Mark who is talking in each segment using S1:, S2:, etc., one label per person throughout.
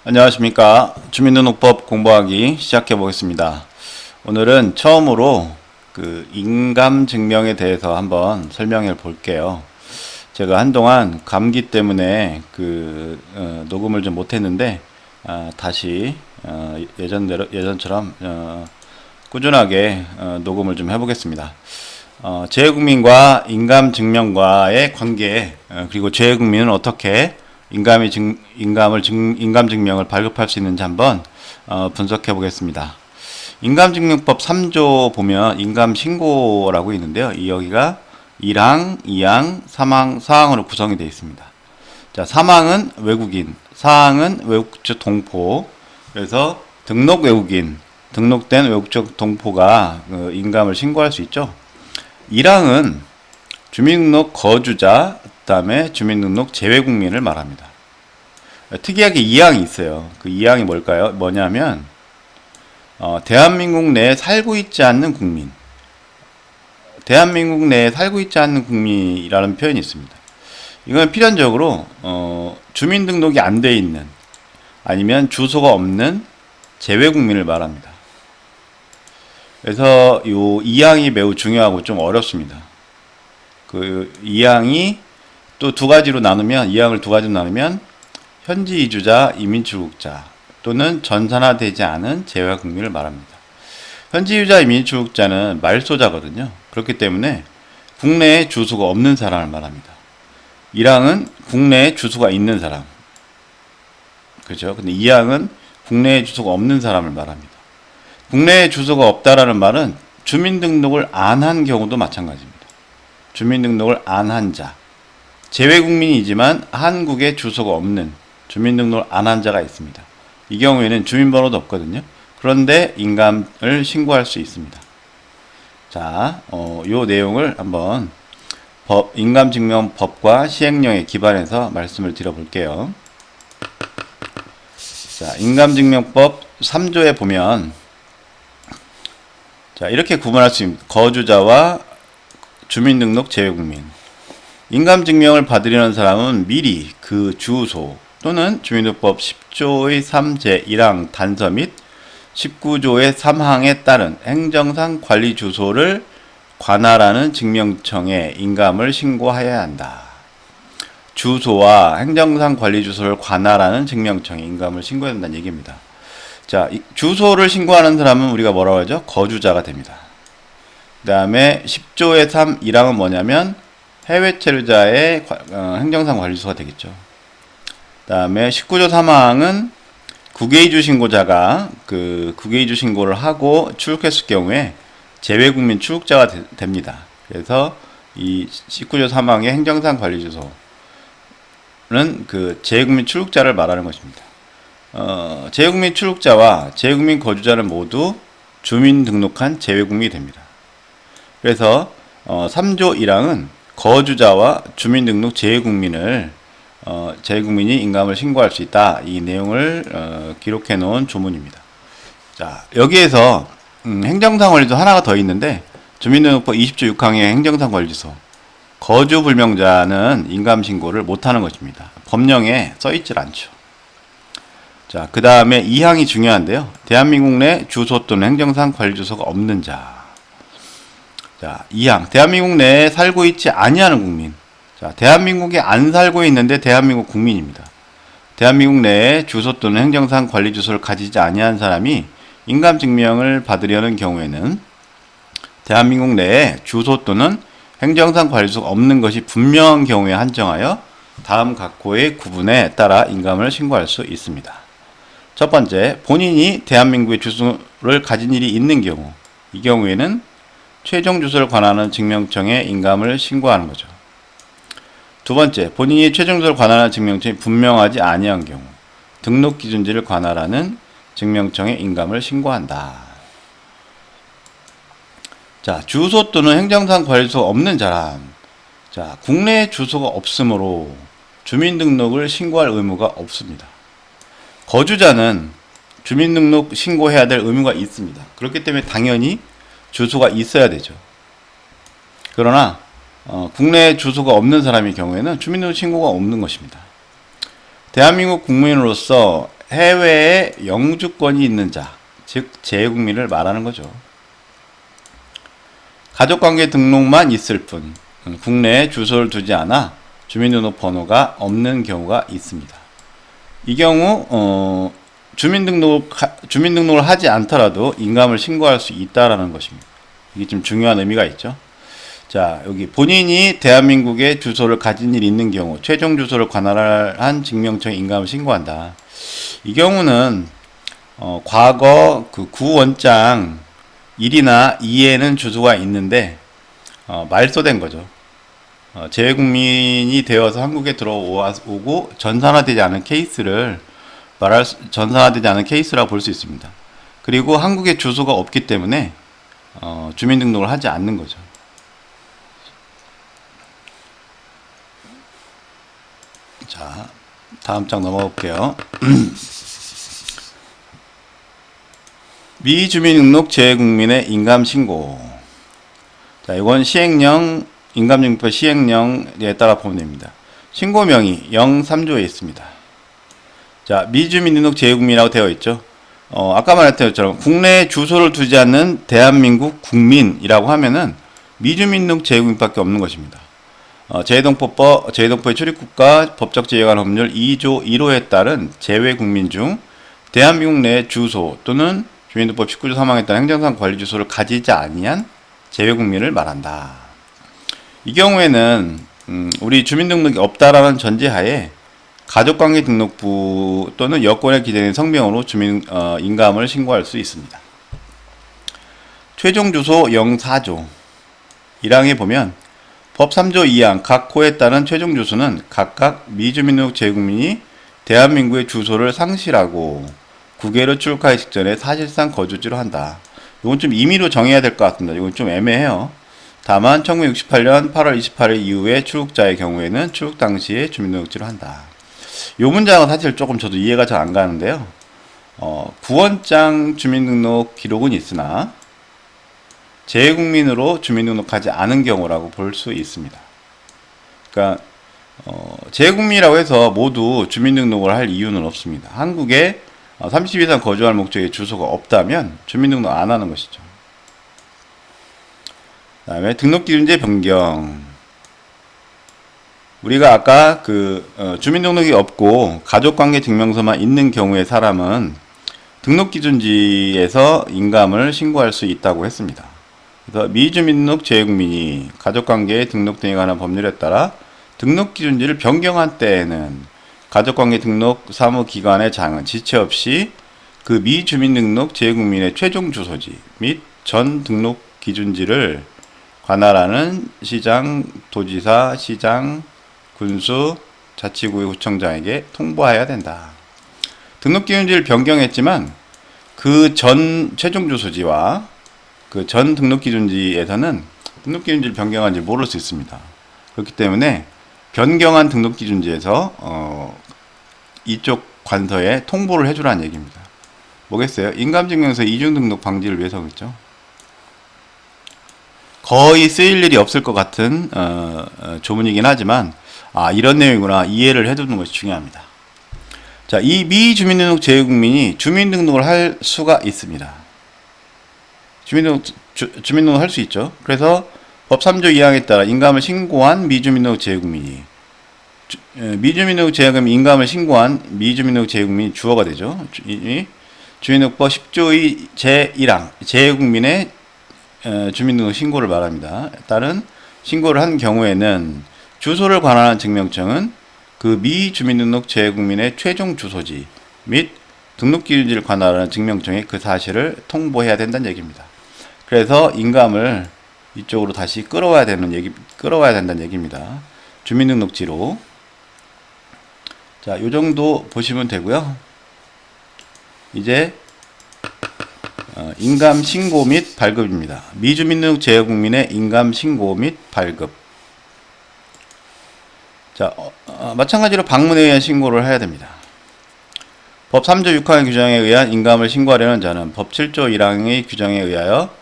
S1: 안녕하십니까. 주민등록법 공부하기 시작해 보겠습니다. 오늘은 처음으로 인감증명에 대해서 한번 설명해 볼게요. 제가 한동안 감기 때문에 녹음을 좀 못했는데 다시 예전처럼 꾸준하게 녹음을 좀 해보겠습니다. 재외국민과 인감증명과의 관계, 그리고 재외국민은 어떻게 인감증명을 발급할 수 있는지 한번 분석해 보겠습니다. 인감증명법 3조 보면 인감신고라고 있는데요. 여기가 1항, 2항, 3항, 4항으로 구성이 되어 있습니다. 자, 3항은 외국인, 4항은 외국적 동포. 그래서 등록 외국인, 등록된 외국적 동포가 인감을 신고할 수 있죠. 1항은 주민등록 거주자, 그 다음에 주민등록 재외국민을 말합니다. 특이하게 2항이 있어요. 그 2항이 뭐냐면 대한민국 내에 살고 있지 않는 국민, 대한민국 내에 살고 있지 않는 국민이라는 표현이 있습니다. 이건 필연적으로 주민등록이 안 돼 있는, 아니면 주소가 없는 재외국민을 말합니다. 그래서 이 2항이 매우 중요하고 좀 어렵습니다. 그 2항이 또 2항을 두 가지로 나누면 현지 이주자, 이민 출국자 또는 전산화되지 않은 재외국민을 말합니다. 현지 이주자, 이민 출국자는 말소자거든요. 그렇기 때문에 국내에 주소가 없는 사람을 말합니다. 1항은 국내에 주소가 있는 사람, 그죠? 근데 2항은 국내에 주소가 없는 사람을 말합니다. 국내에 주소가 없다라는 말은 주민등록을 안 한 경우도 마찬가지입니다. 주민등록을 안 한 자, 재외국민이지만 한국에 주소가 없는, 주민등록을 안 한 자가 있습니다. 이 경우에는 주민번호도 없거든요. 그런데 인감을 신고할 수 있습니다. 자, 요 내용을 한번 인감증명법과 시행령에 기반해서 말씀을 드려볼게요. 자, 인감증명법 3조에 보면 자, 이렇게 구분할 수 있습니다. 거주자와 주민등록 재외국민. 인감증명을 받으려는 사람은 미리 그 주소 또는 주민등록법 10조의 3제 1항 단서 및 19조의 3항에 따른 행정상 관리 주소를 관할하는 직명청에 인감을 신고하여야 한다. 주소와 행정상 관리 주소를 관할하는 직명청에 인감을 신고해야 한다는 얘기입니다. 자, 주소를 신고하는 사람은 우리가 뭐라고 하죠? 거주자가 됩니다. 그 다음에 10조의 3, 1항은 뭐냐면 해외 체류자의 행정상 관리소가 되겠죠. 그 다음에 19조 3항은 국외이주 신고자가 국외이주 신고를 하고 출국했을 경우에 재외국민 출국자가 됩니다. 그래서 이 19조 3항의 행정상 관리주소는 재외국민 출국자를 말하는 것입니다. 재외국민 출국자와 재외국민 거주자는 모두 주민 등록한 재외국민이 됩니다. 그래서 3조 1항은 거주자와 주민등록 재외국민이 인감을 신고할 수 있다. 이 내용을 기록해 놓은 조문입니다. 자, 여기에서 행정상 관리소 하나가 더 있는데 주민등록법 20조 6항의 행정상 관리소, 거주 불명자는 인감 신고를 못하는 것입니다. 법령에 써있질 않죠. 자, 그 다음에 2항이 중요한데요. 대한민국 내 주소 또는 행정상 관리주소가 없는 자. 자, 2항. 대한민국 내에 살고 있지 아니하는 국민. 자, 대한민국에 안 살고 있는데 대한민국 국민입니다. 대한민국 내에 주소 또는 행정상 관리주소를 가지지 아니한 사람이 인감증명을 받으려는 경우에는 대한민국 내에 주소 또는 행정상 관리주소가 없는 것이 분명한 경우에 한정하여 다음 각호의 구분에 따라 인감을 신고할 수 있습니다. 첫 번째, 본인이 대한민국의 주소를 가진 일이 있는 경우, 이 경우에는 최종 주소를 관할하는 직명청에 인감을 신고하는 거죠. 두 번째, 본인이 최종 주소를 관할하는 직명청이 분명하지 아니한 경우, 등록 기준지를 관할하는 직명청에 인감을 신고한다. 자, 주소 또는 행정상 관리소가 없는 사람. 자, 국내에 주소가 없으므로 주민등록을 신고할 의무가 없습니다. 거주자는 주민등록 신고해야 될 의무가 있습니다. 그렇기 때문에 당연히 주소가 있어야 되죠. 그러나 국내에 주소가 없는 사람의 경우에는 주민등록 신고가 없는 것입니다. 대한민국 국민으로서 해외에 영주권이 있는 자, 즉 재외국민을 말하는 거죠. 가족관계 등록만 있을 뿐 국내에 주소를 두지 않아 주민등록번호가 없는 경우가 있습니다. 이 경우 주민등록을 하지 않더라도 인감을 신고할 수 있다라는 것입니다. 이게 좀 중요한 의미가 있죠. 자, 여기 본인이 대한민국에 주소를 가진 일이 있는 경우 최종 주소를 관할한 증명청에 인감을 신고한다. 이 경우는 과거 그 구원장 1이나 2에는 주소가 있는데 말소된 거죠. 재외국민이 되어서 한국에 들어오고 전산화되지 않은 케이스를 전산화되지 않은 케이스라고 볼 수 있습니다. 그리고 한국에 주소가 없기 때문에 주민등록을 하지 않는 거죠. 자, 다음 장 넘어가 볼게요. 미주민등록 재외국민의 인감신고. 자, 이건 시행령, 인감증명표 시행령에 따라 보면 됩니다. 신고명이 03조에 있습니다. 자, 미주민등록 재외국민이라고 되어 있죠. 아까 말했던 것처럼 국내에 주소를 두지 않는 대한민국 국민이라고 하면은 미주민등록 재외국민밖에 없는 것입니다. 재외동포의 출입국가 법적 지위에 관한 법률 2조 1호에 따른 재외국민 중 대한민국 내 주소 또는 주민등록법 19조 3항에 따른 행정상 관리 주소를 가지지 아니한 재외국민을 말한다. 이 경우에는 우리 주민등록이 없다라는 전제하에 가족관계 등록부 또는 여권에 기재된 성명으로 인감을 신고할 수 있습니다. 최종 주소 04조 1항에 보면 법 3조 2항 각 호에 따른 최종 주소는 각각 미주민등록 재외국민이 대한민국의 주소를 상실하고 국외로 출국하기 직전에 사실상 거주지로 한다. 이건 좀 임의로 정해야 될 것 같습니다. 이건 좀 애매해요. 다만 1968년 8월 28일 이후에 출국자의 경우에는 출국 당시에 주민등록지로 한다. 이 문장은 사실 조금 저도 이해가 잘 안 가는데요. 구원장 주민등록 기록은 있으나 재외국민으로 주민등록하지 않은 경우라고 볼 수 있습니다. 그러니까 재외국민이라고 해서 모두 주민등록을 할 이유는 없습니다. 한국에 30일 이상 거주할 목적의 주소가 없다면 주민등록 안 하는 것이죠. 그 다음에 등록기준제 변경. 우리가 아까 주민등록이 없고 가족관계 증명서만 있는 경우의 사람은 등록기준지에서 인감을 신고할 수 있다고 했습니다. 그래서 미주민등록 재외국민이 가족관계에 등록 등에 관한 법률에 따라 등록기준지를 변경한 때에는 가족관계 등록 사무기관의 장은 지체 없이 그 미주민등록 재외국민의 최종 주소지 및 전 등록 기준지를 관할하는 시장, 도지사, 시장, 군수, 자치구의 구청장에게 통보해야 된다. 등록기준지를 변경했지만 그 전 최종 주소지와 그 전 등록기준지에서는 등록기준지를 변경한지 모를 수 있습니다. 그렇기 때문에 변경한 등록기준지에서 이쪽 관서에 통보를 해주라는 얘기입니다. 뭐겠어요? 인감증명서 이중등록 방지를 위해서겠죠. 거의 쓰일 일이 없을 것 같은 조문이긴 하지만 이런 내용이구나 이해를 해두는 것이 중요합니다. 자, 이 미주민등록 재외국민이 주민등록을 할 수가 있습니다. 주민등록을 할 수 있죠. 그래서 법 3조 2항에 따라 인감을 신고한 미주민등록 재외국민이 미주민등록 재외국민 인감을 신고한 미주민등록 재외국민이 주어가 되죠. 주민등록법 10조의 제1항 재외국민의 주민등록 신고를 말합니다. 따른 신고를 한 경우에는 주소를 관할하는 증명청은 그 미주민등록 재외국민의 최종 주소지 및 등록기준지를 관할하는 증명청에 그 사실을 통보해야 된다는 얘기입니다. 그래서 인감을 이쪽으로 다시 끌어와야 된다는 얘기입니다. 주민등록지로. 자, 요 정도 보시면 되고요. 이제 인감 신고 및 발급입니다. 미주민등록 재외국민의 인감 신고 및 발급. 자, 마찬가지로 방문에 의한 신고를 해야 됩니다. 법 3조 6항의 규정에 의한 인감을 신고하려는 자는 법 7조 1항의 규정에 의하여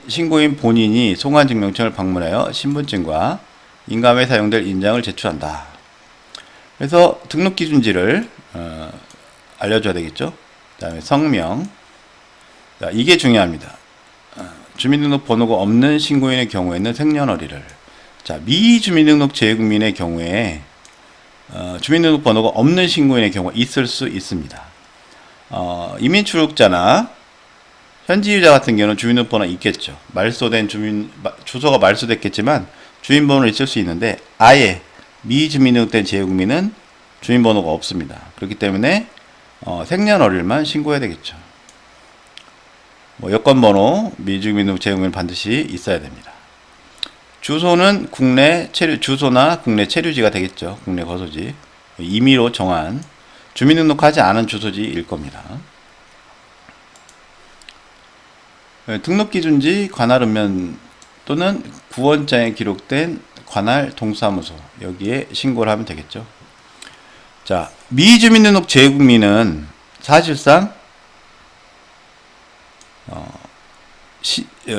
S1: 신고인 본인이 송환증명청을 방문하여 신분증과 인감에 사용될 인장을 제출한다. 그래서 등록기준지를 알려줘야 되겠죠. 그 다음에 성명. 자, 이게 중요합니다. 주민등록번호가 없는 신고인의 경우에는 생년월일을. 자, 미주민등록 재외국민의 경우에 주민등록번호가 없는 신고인의 경우가 있을 수 있습니다. 이민출국자나 현지유자 같은 경우는 주민등록번호가 있겠죠. 주소가 말소됐겠지만 주민번호는 있을 수 있는데 아예 미주민등록된 재외국민은 주민번호가 없습니다. 그렇기 때문에 생년월일만 신고해야 되겠죠. 여권번호, 미주민등록 재외국민 반드시 있어야 됩니다. 주소는 주소나 국내 체류지가 되겠죠. 국내 거소지. 임의로 정한 주민등록하지 않은 주소지일 겁니다. 등록기준지 관할 읍면 또는 구원장에 기록된 관할 동사무소 여기에 신고를 하면 되겠죠. 자, 미주민등록 재외국민은 사실상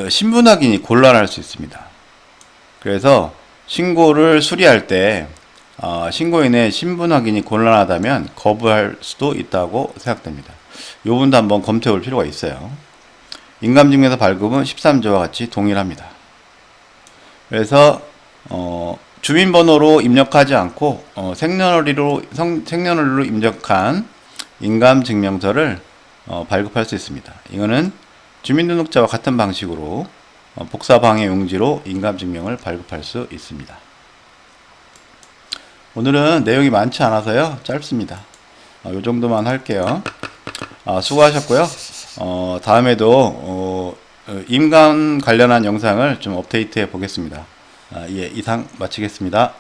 S1: 신분 확인이 곤란할 수 있습니다. 그래서 신고를 수리할 때 신고인의 신분 확인이 곤란하다면 거부할 수도 있다고 생각됩니다. 이 부분도 한번 검토해 볼 필요가 있어요. 인감증명서 발급은 13조와 같이 동일합니다. 그래서 주민번호로 입력하지 않고 생년월일로 입력한 인감증명서를 발급할 수 있습니다. 이거는 주민등록자와 같은 방식으로 복사방해 용지로 인감증명을 발급할 수 있습니다. 오늘은 내용이 많지 않아서요. 짧습니다. 이 정도만 할게요. 수고하셨고요. 다음에도 인감 관련한 영상을 좀 업데이트해 보겠습니다. 예, 이상 마치겠습니다.